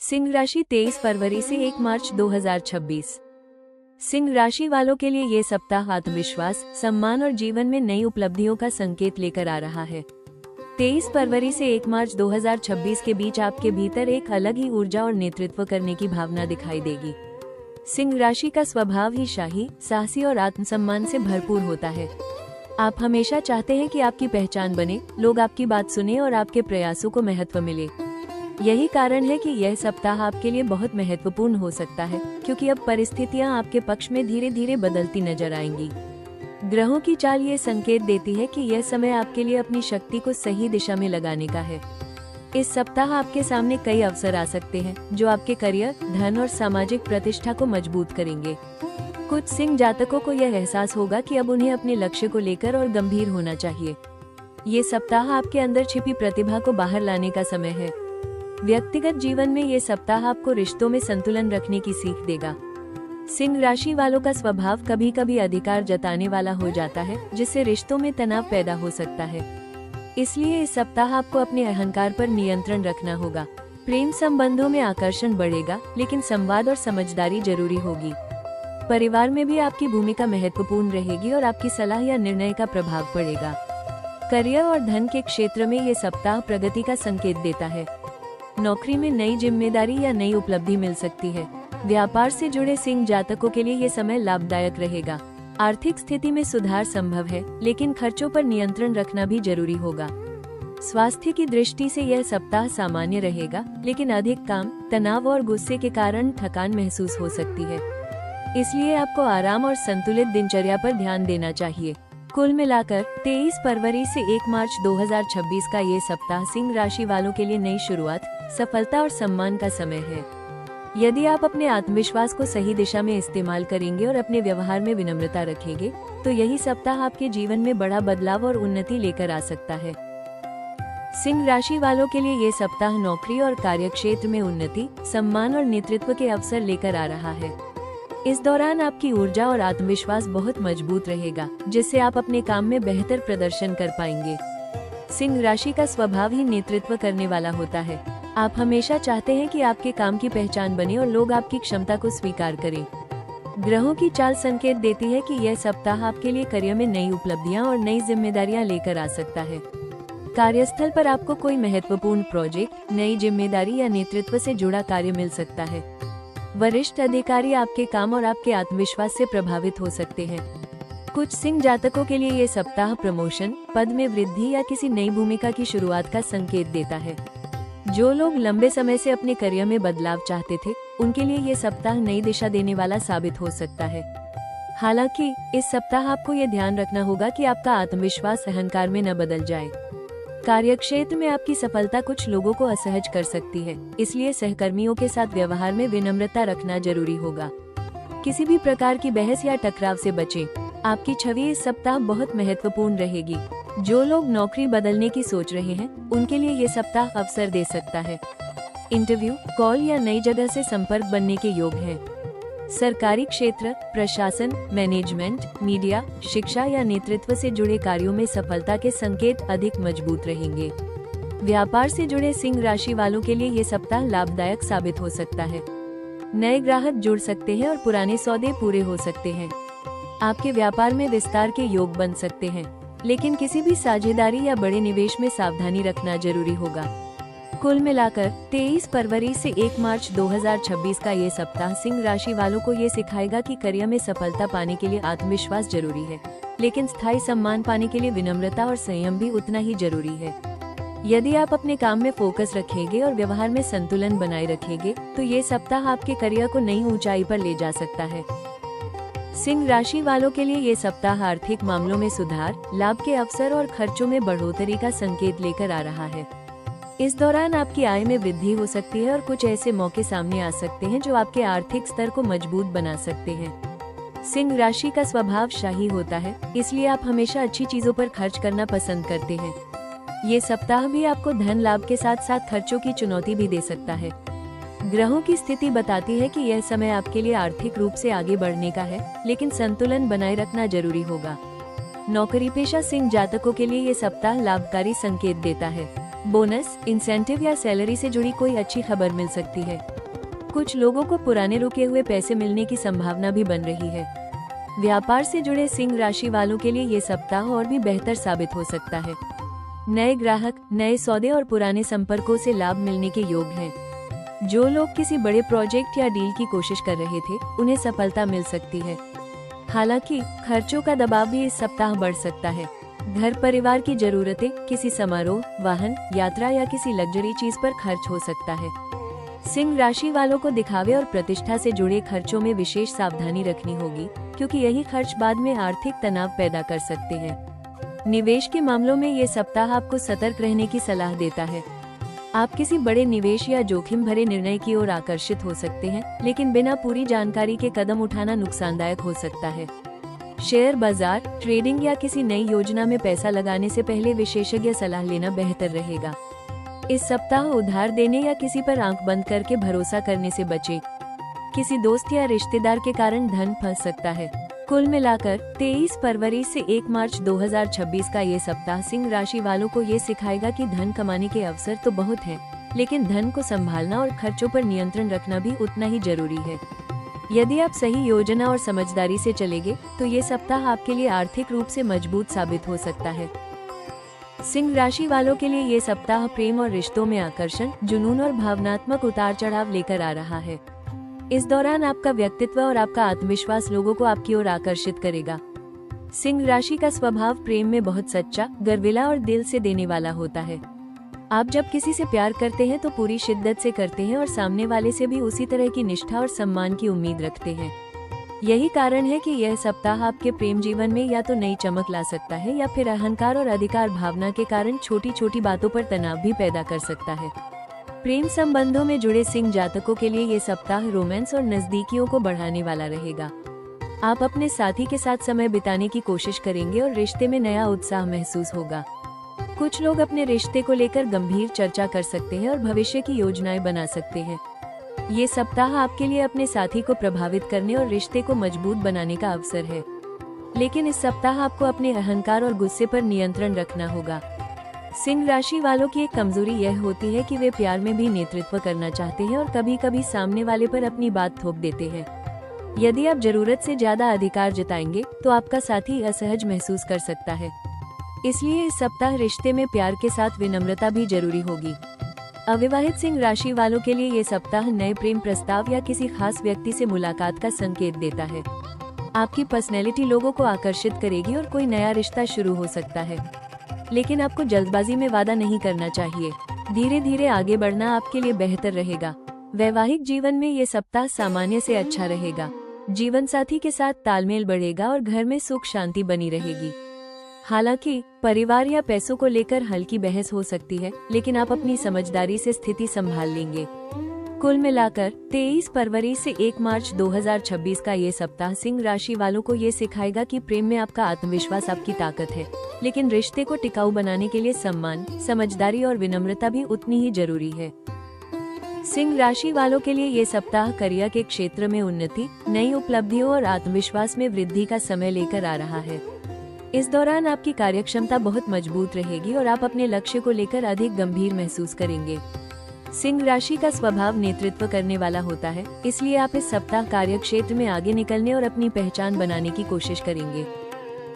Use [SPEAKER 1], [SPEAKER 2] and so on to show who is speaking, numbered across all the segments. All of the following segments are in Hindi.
[SPEAKER 1] सिंह राशि 23 फरवरी से 1 मार्च 2026। सिंह राशि वालों के लिए ये सप्ताह आत्मविश्वास, सम्मान और जीवन में नई उपलब्धियों का संकेत लेकर आ रहा है। 23 फरवरी से 1 मार्च 2026 के बीच आपके भीतर एक अलग ही ऊर्जा और नेतृत्व करने की भावना दिखाई देगी। सिंह राशि का स्वभाव ही शाही, साहसी और आत्मसम्मान से भरपूर होता है। आप हमेशा चाहते हैं कि आपकी पहचान बने, लोग आपकी बात सुने और आपके प्रयासों को महत्व मिले। यही कारण है कि यह सप्ताह आपके लिए बहुत महत्वपूर्ण हो सकता है, क्योंकि अब परिस्थितियां आपके पक्ष में धीरे धीरे बदलती नजर आएंगी। ग्रहों की चाल ये संकेत देती है कि यह समय आपके लिए अपनी शक्ति को सही दिशा में लगाने का है। इस सप्ताह आपके सामने कई अवसर आ सकते हैं, जो आपके करियर, धन और सामाजिक प्रतिष्ठा को मजबूत करेंगे। कुछ सिंह जातकों को यह एहसास होगा कि अब उन्हें अपने लक्ष्य को लेकर और गंभीर होना चाहिए। ये सप्ताह आपके अंदर छिपी प्रतिभा को बाहर लाने का समय है। व्यक्तिगत जीवन में ये सप्ताह आपको रिश्तों में संतुलन रखने की सीख देगा। सिंह राशि वालों का स्वभाव कभी कभी अधिकार जताने वाला हो जाता है, जिससे रिश्तों में तनाव पैदा हो सकता है। इसलिए इस सप्ताह आपको अपने अहंकार पर नियंत्रण रखना होगा। प्रेम संबंधों में आकर्षण बढ़ेगा, लेकिन संवाद और समझदारी जरूरी होगी। परिवार में भी आपकी भूमिका महत्वपूर्ण रहेगी और आपकी सलाह या निर्णय का प्रभाव पड़ेगा। करियर और धन के क्षेत्र में ये सप्ताह प्रगति का संकेत देता है। नौकरी में नई जिम्मेदारी या नई उपलब्धि मिल सकती है। व्यापार से जुड़े सिंह जातकों के लिए ये समय लाभदायक रहेगा। आर्थिक स्थिति में सुधार संभव है, लेकिन खर्चों पर नियंत्रण रखना भी जरूरी होगा। स्वास्थ्य की दृष्टि से यह सप्ताह सामान्य रहेगा, लेकिन अधिक काम, तनाव और गुस्से के कारण थकान महसूस हो सकती है। इसलिए आपको आराम और संतुलित दिनचर्या पर ध्यान देना चाहिए। कुल मिलाकर 23 फरवरी से 1 मार्च 2026 का ये सप्ताह सिंह राशि वालों के लिए नई शुरुआत, सफलता और सम्मान का समय है। यदि आप अपने आत्मविश्वास को सही दिशा में इस्तेमाल करेंगे और अपने व्यवहार में विनम्रता रखेंगे, तो यही सप्ताह आपके जीवन में बड़ा बदलाव और उन्नति लेकर आ सकता है। सिंह राशि वालों के लिए ये सप्ताह नौकरी और कार्यक्षेत्र में उन्नति, सम्मान और नेतृत्व के अवसर लेकर आ रहा है। इस दौरान आपकी ऊर्जा और आत्मविश्वास बहुत मजबूत रहेगा, जिससे आप अपने काम में बेहतर प्रदर्शन कर पाएंगे। सिंह राशि का स्वभाव ही नेतृत्व करने वाला होता है। आप हमेशा चाहते हैं कि आपके काम की पहचान बने और लोग आपकी क्षमता को स्वीकार करें। ग्रहों की चाल संकेत देती है कि यह सप्ताह आपके लिए करियर में नई उपलब्धियां और नई जिम्मेदारियां लेकर आ सकता है। कार्यस्थल पर आपको कोई महत्वपूर्ण प्रोजेक्ट, नई जिम्मेदारी या नेतृत्व से जुड़ा कार्य मिल सकता है। वरिष्ठ अधिकारी आपके काम और आपके आत्मविश्वास से प्रभावित हो सकते हैं। कुछ सिंह जातकों के लिए ये सप्ताह प्रमोशन, पद में वृद्धि या किसी नई भूमिका की शुरुआत का संकेत देता है। जो लोग लंबे समय से अपने करियर में बदलाव चाहते थे, उनके लिए ये सप्ताह नई दिशा देने वाला साबित हो सकता है। हालांकि इस सप्ताह आपको ये ध्यान रखना होगा कि आपका आत्मविश्वास अहंकार में न बदल जाए। कार्यक्षेत्र में आपकी सफलता कुछ लोगों को असहज कर सकती है, इसलिए सहकर्मियों के साथ व्यवहार में विनम्रता रखना जरूरी होगा। किसी भी प्रकार की बहस या टकराव से बचें। आपकी छवि इस सप्ताह बहुत महत्वपूर्ण रहेगी। जो लोग नौकरी बदलने की सोच रहे हैं, उनके लिए ये सप्ताह अवसर दे सकता है। इंटरव्यू, कॉल या नई जगह से संपर्क बनने के योग हैं। सरकारी क्षेत्र, प्रशासन, मैनेजमेंट, मीडिया, शिक्षा या नेतृत्व से जुड़े कार्यों में सफलता के संकेत अधिक मजबूत रहेंगे। व्यापार से जुड़े सिंह राशि वालों के लिए ये सप्ताह लाभदायक साबित हो सकता है। नए ग्राहक जुड़ सकते हैं और पुराने सौदे पूरे हो सकते हैं। आपके व्यापार में विस्तार के योग बन सकते हैं, लेकिन किसी भी साझेदारी या बड़े निवेश में सावधानी रखना जरूरी होगा। कुल मिलाकर 23 फरवरी से 1 मार्च 2026 का ये सप्ताह सिंह राशि वालों को ये सिखाएगा कि करियर में सफलता पाने के लिए आत्मविश्वास जरूरी है, लेकिन स्थायी सम्मान पाने के लिए विनम्रता और संयम भी उतना ही जरूरी है। यदि आप अपने काम में फोकस रखेंगे और व्यवहार में संतुलन बनाए रखेंगे, तो ये सप्ताह आपके करियर को नई ऊंचाई पर ले जा सकता है। सिंह राशि वालों के लिए ये सप्ताह आर्थिक मामलों में सुधार, लाभ के अवसर और खर्चों में बढ़ोतरी का संकेत लेकर आ रहा है। इस दौरान आपकी आय में वृद्धि हो सकती है और कुछ ऐसे मौके सामने आ सकते हैं जो आपके आर्थिक स्तर को मजबूत बना सकते हैं। सिंह राशि का स्वभाव शाही होता है, इसलिए आप हमेशा अच्छी चीजों पर खर्च करना पसंद करते हैं। ये सप्ताह भी आपको धन लाभ के साथ साथ खर्चों की चुनौती भी दे सकता है। ग्रहों की स्थिति बताती है कि यह समय आपके लिए आर्थिक रूप से आगे बढ़ने का है, लेकिन संतुलन बनाए रखना जरूरी होगा। नौकरी पेशा सिंह जातकों के लिए ये सप्ताह लाभकारी संकेत देता है। बोनस, इंसेंटिव या सैलरी से जुड़ी कोई अच्छी खबर मिल सकती है। कुछ लोगों को पुराने रुके हुए पैसे मिलने की संभावना भी बन रही है। व्यापार से जुड़े सिंह राशि वालों के लिए ये सप्ताह और भी बेहतर साबित हो सकता है। नए ग्राहक, नए सौदे और पुराने संपर्कों से लाभ मिलने के योग हैं। जो लोग किसी बड़े प्रोजेक्ट या डील की कोशिश कर रहे थे, उन्हें सफलता मिल सकती है। हालांकि खर्चों का दबाव भी इस सप्ताह बढ़ सकता है। घर परिवार की जरूरतें, किसी समारोह, वाहन, यात्रा या किसी लग्जरी चीज पर खर्च हो सकता है। सिंह राशि वालों को दिखावे और प्रतिष्ठा से जुड़े खर्चों में विशेष सावधानी रखनी होगी, क्योंकि यही खर्च बाद में आर्थिक तनाव पैदा कर सकते हैं। निवेश के मामलों में ये सप्ताह आपको सतर्क रहने की सलाह देता है। आप किसी बड़े निवेश या जोखिम भरे निर्णय की ओर आकर्षित हो सकते हैं, लेकिन बिना पूरी जानकारी के कदम उठाना नुकसानदायक हो सकता है। शेयर बाजार, ट्रेडिंग या किसी नई योजना में पैसा लगाने से पहले विशेषज्ञ सलाह लेना बेहतर रहेगा। इस सप्ताह उधार देने या किसी पर आंख बंद करके भरोसा करने से बचें। किसी दोस्त या रिश्तेदार के कारण धन फंस सकता है। कुल मिलाकर 23 फरवरी से 1 मार्च 2026 का ये सप्ताह सिंह राशि वालों को ये सिखाएगा कि धन कमाने के अवसर तो बहुत हैं, लेकिन धन को संभालना और खर्चों पर नियंत्रण रखना भी उतना ही जरूरी है। यदि आप सही योजना और समझदारी से चलेंगे, तो ये सप्ताह आपके लिए आर्थिक रूप से मजबूत साबित हो सकता है। सिंह राशि वालों के लिए ये सप्ताह प्रेम और रिश्तों में आकर्षण, जुनून और भावनात्मक उतार चढ़ाव लेकर आ रहा है। इस दौरान आपका व्यक्तित्व और आपका आत्मविश्वास लोगों को आपकी ओर आकर्षित करेगा। सिंह राशि का स्वभाव प्रेम में बहुत सच्चा, गर्विला और दिल से देने वाला होता है। आप जब किसी से प्यार करते हैं तो पूरी शिद्दत से करते हैं और सामने वाले से भी उसी तरह की निष्ठा और सम्मान की उम्मीद रखते हैं। यही कारण है कि यह सप्ताह आपके प्रेम जीवन में या तो नई चमक ला सकता है या फिर अहंकार और अधिकार भावना के कारण छोटी छोटी बातों पर तनाव भी पैदा कर सकता है। प्रेम संबंधों में जुड़े सिंह जातकों के लिए ये सप्ताह रोमांस और नजदीकियों को बढ़ाने वाला रहेगा। आप अपने साथी के साथ समय बिताने की कोशिश करेंगे और रिश्ते में नया उत्साह महसूस होगा। कुछ लोग अपने रिश्ते को लेकर गंभीर चर्चा कर सकते हैं और भविष्य की योजनाएं बना सकते हैं। ये सप्ताह आपके लिए अपने साथी को प्रभावित करने और रिश्ते को मजबूत बनाने का अवसर है। लेकिन इस सप्ताह आपको अपने अहंकार और गुस्से पर नियंत्रण रखना होगा। सिंह राशि वालों की एक कमजोरी यह होती है कि वे प्यार में भी नेतृत्व करना चाहते हैं और कभी कभी सामने वाले पर अपनी बात थोप देते हैं। यदि आप जरूरत से ज्यादा अधिकार जताएंगे, तो आपका साथी असहज महसूस कर सकता है। इसलिए इस सप्ताह रिश्ते में प्यार के साथ विनम्रता भी जरूरी होगी। अविवाहित सिंह राशि वालों के लिए ये सप्ताह नए प्रेम प्रस्ताव या किसी खास व्यक्ति से मुलाकात का संकेत देता है। आपकी पर्सनैलिटी लोगों को आकर्षित करेगी और कोई नया रिश्ता शुरू हो सकता है। लेकिन आपको जल्दबाजी में वादा नहीं करना चाहिए। धीरे धीरे आगे बढ़ना आपके लिए बेहतर रहेगा। वैवाहिक जीवन में ये सप्ताह सामान्य से अच्छा रहेगा। जीवन साथी के साथ तालमेल बढ़ेगा और घर में सुख शांति बनी रहेगी। हालांकि परिवार या पैसों को लेकर हल्की बहस हो सकती है, लेकिन आप अपनी समझदारी से स्थिति संभाल लेंगे। कुल मिलाकर 23 फरवरी से 1 मार्च 2026 का ये सप्ताह सिंह राशि वालों को ये सिखाएगा कि प्रेम में आपका आत्मविश्वास आपकी ताकत है, लेकिन रिश्ते को टिकाऊ बनाने के लिए सम्मान, समझदारी और विनम्रता भी उतनी ही जरूरी है। सिंह राशि वालों के लिए ये सप्ताह करियर के क्षेत्र में उन्नति, नई उपलब्धियों और आत्मविश्वास में वृद्धि का समय लेकर आ रहा है। इस दौरान आपकी कार्यक्षमता बहुत मजबूत रहेगी और आप अपने लक्ष्य को लेकर अधिक गंभीर महसूस करेंगे। सिंह राशि का स्वभाव नेतृत्व करने वाला होता है, इसलिए आप इस सप्ताह कार्यक्षेत्र में आगे निकलने और अपनी पहचान बनाने की कोशिश करेंगे।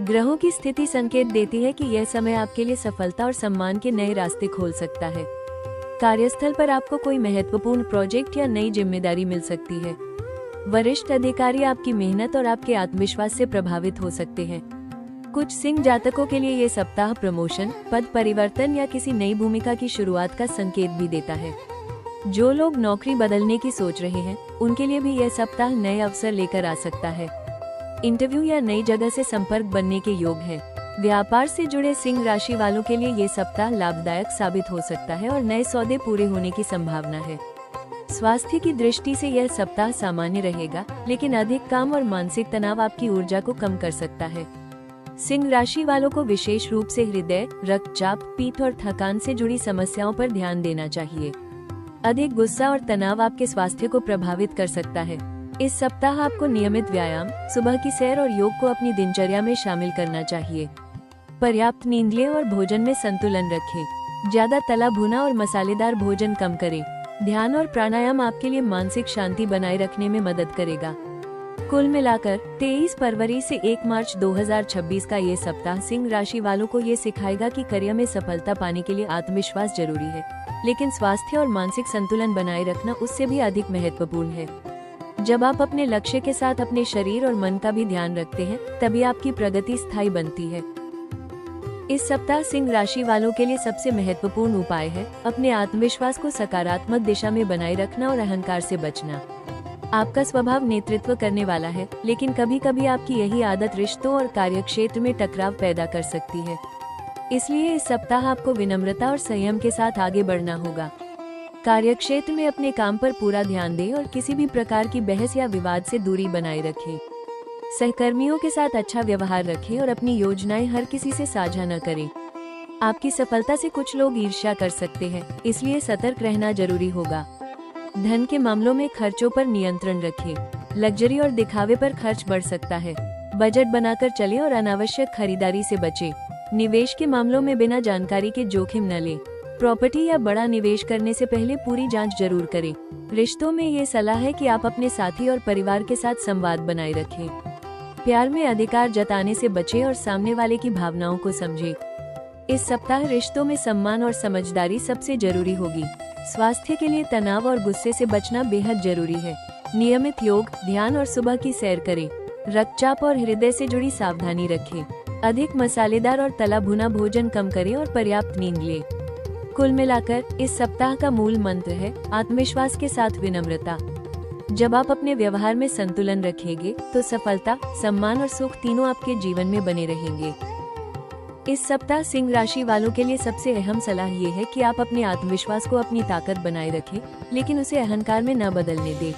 [SPEAKER 1] ग्रहों की स्थिति संकेत देती है कि यह समय आपके लिए सफलता और सम्मान के नए रास्ते खोल सकता है। कार्यस्थल पर आपको कोई महत्वपूर्ण प्रोजेक्ट या नई जिम्मेदारी मिल सकती है। वरिष्ठ अधिकारी आपकी मेहनत और आपके आत्मविश्वास से प्रभावित हो सकते हैं। कुछ सिंह जातकों के लिए ये सप्ताह प्रमोशन, पद परिवर्तन या किसी नई भूमिका की शुरुआत का संकेत भी देता है। जो लोग नौकरी बदलने की सोच रहे हैं, उनके लिए भी यह सप्ताह नए अवसर लेकर आ सकता है। इंटरव्यू या नई जगह से संपर्क बनने के योग है। व्यापार से जुड़े सिंह राशि वालों के लिए ये सप्ताह लाभदायक साबित हो सकता है और नए सौदे पूरे होने की संभावना है। स्वास्थ्य की दृष्टि से यह सप्ताह सामान्य रहेगा, लेकिन अधिक काम और मानसिक तनाव आपकी ऊर्जा को कम कर सकता है। सिंह राशि वालों को विशेष रूप से हृदय, रक्तचाप, पीठ और थकान से जुड़ी समस्याओं पर ध्यान देना चाहिए। अधिक गुस्सा और तनाव आपके स्वास्थ्य को प्रभावित कर सकता है। इस सप्ताह आपको नियमित व्यायाम, सुबह की सैर और योग को अपनी दिनचर्या में शामिल करना चाहिए। पर्याप्त नींद लें और भोजन में संतुलन रखें। ज्यादा तला भुना और मसालेदार भोजन कम करें। ध्यान और प्राणायाम आपके लिए मानसिक शांति बनाए रखने में मदद करेगा। कुल मिलाकर 23 फरवरी से 1 मार्च 2026 का ये सप्ताह सिंह राशि वालों को ये सिखाएगा कि करियर में सफलता पाने के लिए आत्मविश्वास जरूरी है, लेकिन स्वास्थ्य और मानसिक संतुलन बनाए रखना उससे भी अधिक महत्वपूर्ण है। जब आप अपने लक्ष्य के साथ अपने शरीर और मन का भी ध्यान रखते हैं, तभी आपकी प्रगति स्थायी बनती है। इस सप्ताह सिंह राशि वालों के लिए सबसे महत्वपूर्ण उपाय है अपने आत्मविश्वास को सकारात्मक दिशा में बनाए रखना और अहंकार से बचना। आपका स्वभाव नेतृत्व करने वाला है, लेकिन कभी कभी आपकी यही आदत रिश्तों और कार्यक्षेत्र में टकराव पैदा कर सकती है। इसलिए इस सप्ताह आपको विनम्रता और संयम के साथ आगे बढ़ना होगा। कार्यक्षेत्र में अपने काम पर पूरा ध्यान दें और किसी भी प्रकार की बहस या विवाद से दूरी बनाए रखें। सहकर्मियों के साथ अच्छा व्यवहार रखें और अपनी योजनाएं हर किसी से साझा न करें। आपकी सफलता से कुछ लोग ईर्ष्या कर सकते हैं, इसलिए सतर्क रहना जरूरी होगा। धन के मामलों में खर्चों पर नियंत्रण रखें। लग्जरी और दिखावे पर खर्च बढ़ सकता है। बजट बनाकर चलें और अनावश्यक खरीदारी से बचें। निवेश के मामलों में बिना जानकारी के जोखिम न लें। प्रॉपर्टी या बड़ा निवेश करने से पहले पूरी जांच जरूर करें। रिश्तों में ये सलाह है कि आप अपने साथी और परिवार के साथ संवाद बनाए रखें। प्यार में अधिकार जताने से बचें और सामने वाले की भावनाओं को समझें। इस सप्ताह रिश्तों में सम्मान और समझदारी सबसे जरूरी होगी। स्वास्थ्य के लिए तनाव और गुस्से से बचना बेहद जरूरी है। नियमित योग, ध्यान और सुबह की सैर करें। रक्तचाप और हृदय से जुड़ी सावधानी रखें। अधिक मसालेदार और तला भुना भोजन कम करें और पर्याप्त नींद लें। कुल मिलाकर इस सप्ताह का मूल मंत्र है आत्मविश्वास के साथ विनम्रता। जब आप अपने व्यवहार में संतुलन रखेंगे, तो सफलता, सम्मान और सुख तीनों आपके जीवन में बने रहेंगे। इस सप्ताह सिंह राशि वालों के लिए सबसे अहम सलाह ये है कि आप अपने आत्मविश्वास को अपनी ताकत बनाए रखें, लेकिन उसे अहंकार में न बदलने दें।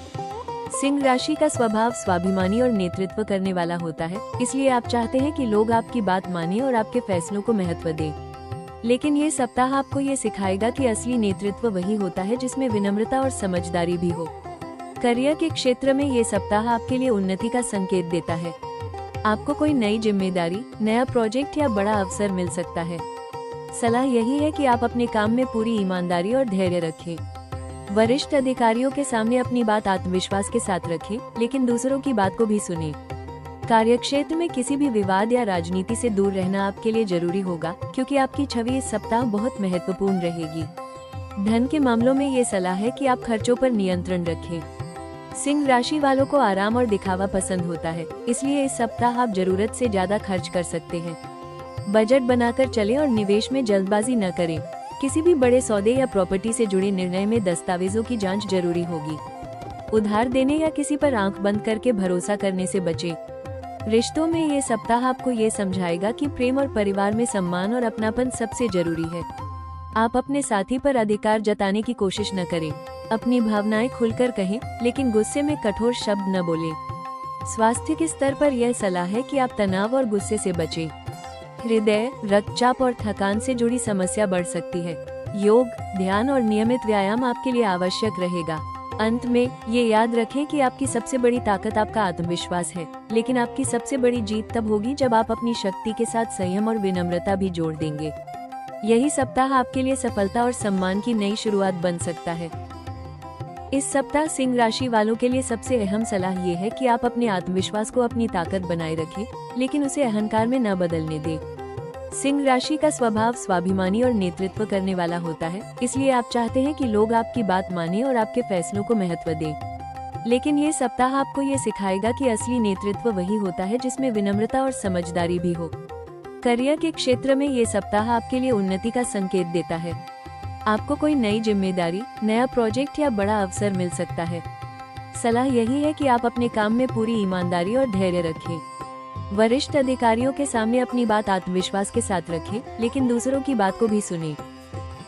[SPEAKER 1] सिंह राशि का स्वभाव स्वाभिमानी और नेतृत्व करने वाला होता है, इसलिए आप चाहते हैं कि लोग आपकी बात मानें और आपके फैसलों को महत्व दें। लेकिन ये सप्ताह आपको ये सिखाएगा कि असली नेतृत्व वही होता है जिसमें विनम्रता और समझदारी भी हो। करियर के क्षेत्र में ये सप्ताह आपके लिए उन्नति का संकेत देता है। आपको कोई नई जिम्मेदारी, नया प्रोजेक्ट या बड़ा अवसर मिल सकता है। सलाह यही है कि आप अपने काम में पूरी ईमानदारी और धैर्य रखें। वरिष्ठ अधिकारियों के सामने अपनी बात आत्मविश्वास के साथ रखें, लेकिन दूसरों की बात को भी सुनें। कार्यक्षेत्र में किसी भी विवाद या राजनीति से दूर रहना आपके लिए जरूरी होगा, क्योंकि आपकी छवि इस सप्ताह बहुत महत्वपूर्ण रहेगी। धन के मामलों में ये सलाह है कि आप खर्चों पर नियंत्रण रखें। सिंह राशि वालों को आराम और दिखावा पसंद होता है, इसलिए इस सप्ताह आप जरूरत से ज्यादा खर्च कर सकते हैं। बजट बनाकर चलें और निवेश में जल्दबाजी न करें। किसी भी बड़े सौदे या प्रॉपर्टी से जुड़े निर्णय में दस्तावेजों की जांच जरूरी होगी। उधार देने या किसी पर आंख बंद करके भरोसा करने से बचें। रिश्तों में ये सप्ताह आपको ये समझाएगा कि प्रेम और परिवार में सम्मान और अपनापन सबसे जरूरी है। आप अपने साथी पर अधिकार जताने की कोशिश न करें। अपनी भावनाएं खुलकर कहें, लेकिन गुस्से में कठोर शब्द न बोलें। स्वास्थ्य के स्तर पर यह सलाह है कि आप तनाव और गुस्से से बचें। हृदय, रक्तचाप और थकान से जुड़ी समस्या बढ़ सकती है। योग, ध्यान और नियमित व्यायाम आपके लिए आवश्यक रहेगा। अंत में ये याद रखें कि आपकी सबसे बड़ी ताकत आपका आत्मविश्वास है, लेकिन आपकी सबसे बड़ी जीत तब होगी जब आप अपनी शक्ति के साथ संयम और विनम्रता भी जोड़ देंगे। यही सप्ताह आपके लिए सफलता और सम्मान की नई शुरुआत बन सकता है। इस सप्ताह सिंह राशि वालों के लिए सबसे अहम सलाह ये है कि आप अपने आत्मविश्वास को अपनी ताकत बनाए रखें, लेकिन उसे अहंकार में न बदलने दें। सिंह राशि का स्वभाव स्वाभिमानी और नेतृत्व करने वाला होता है, इसलिए आप चाहते हैं कि लोग आपकी बात मानें और आपके फैसलों को महत्व दें। लेकिन ये सप्ताह आपको ये सिखाएगा कि असली नेतृत्व वही होता है जिसमें विनम्रता और समझदारी भी हो। करियर के क्षेत्र में ये सप्ताह आपके लिए उन्नति का संकेत देता है। आपको कोई नई जिम्मेदारी, नया प्रोजेक्ट या बड़ा अवसर मिल सकता है। सलाह यही है कि आप अपने काम में पूरी ईमानदारी और धैर्य रखें। वरिष्ठ अधिकारियों के सामने अपनी बात आत्मविश्वास के साथ रखें, लेकिन दूसरों की बात को भी सुनें।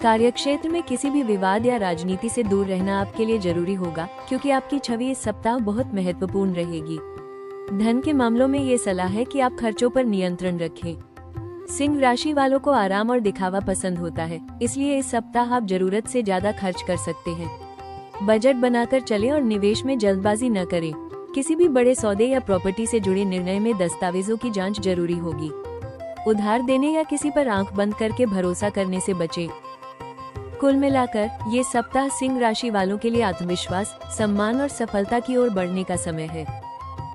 [SPEAKER 1] कार्यक्षेत्र में किसी भी विवाद या राजनीति से दूर रहना आपके लिए जरूरी होगा, क्योंकि आपकी छवि इस सप्ताह बहुत महत्वपूर्ण रहेगी। धन के मामलों में ये सलाह है कि आप खर्चों पर नियंत्रण रखें। सिंह राशि वालों को आराम और दिखावा पसंद होता है, इसलिए इस सप्ताह आप जरूरत से ज्यादा खर्च कर सकते हैं। बजट बनाकर चलें और निवेश में जल्दबाजी न करें। किसी भी बड़े सौदे या प्रॉपर्टी से जुड़े निर्णय में दस्तावेजों की जांच जरूरी होगी। उधार देने या किसी पर आंख बंद करके भरोसा करने से बचें। कुल मिलाकर ये सप्ताह सिंह राशि वालों के लिए आत्मविश्वास, सम्मान और सफलता की ओर बढ़ने का समय है।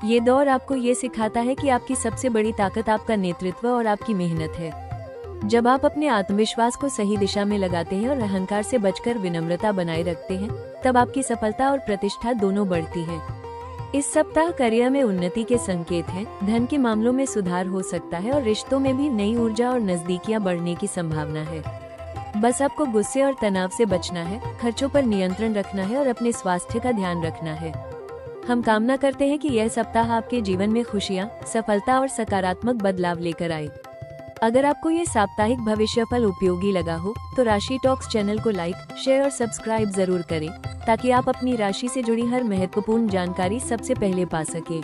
[SPEAKER 1] ये दौर आपको ये सिखाता है कि आपकी सबसे बड़ी ताकत आपका नेतृत्व और आपकी मेहनत है। जब आप अपने आत्मविश्वास को सही दिशा में लगाते हैं और अहंकार से बचकर विनम्रता बनाए रखते हैं, तब आपकी सफलता और प्रतिष्ठा दोनों बढ़ती है। इस सप्ताह करियर में उन्नति के संकेत हैं, धन के मामलों में सुधार हो सकता है और रिश्तों में भी नई ऊर्जा और नजदीकियां बढ़ने की संभावना है। बस आपको गुस्से और तनाव से बचना है, खर्चों पर नियंत्रण रखना है और अपने स्वास्थ्य का ध्यान रखना है। हम कामना करते हैं कि यह सप्ताह आपके जीवन में खुशियां, सफलता और सकारात्मक बदलाव लेकर आए। अगर आपको ये साप्ताहिक भविष्यफल उपयोगी लगा हो तो राशि टॉक्स चैनल को लाइक, शेयर और सब्सक्राइब जरूर करें, ताकि आप अपनी राशि से जुड़ी हर महत्वपूर्ण जानकारी सबसे पहले पा सकें।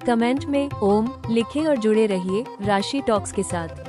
[SPEAKER 1] कमेंट में ओम लिखें और जुड़े रहिए राशि टॉक्स के साथ।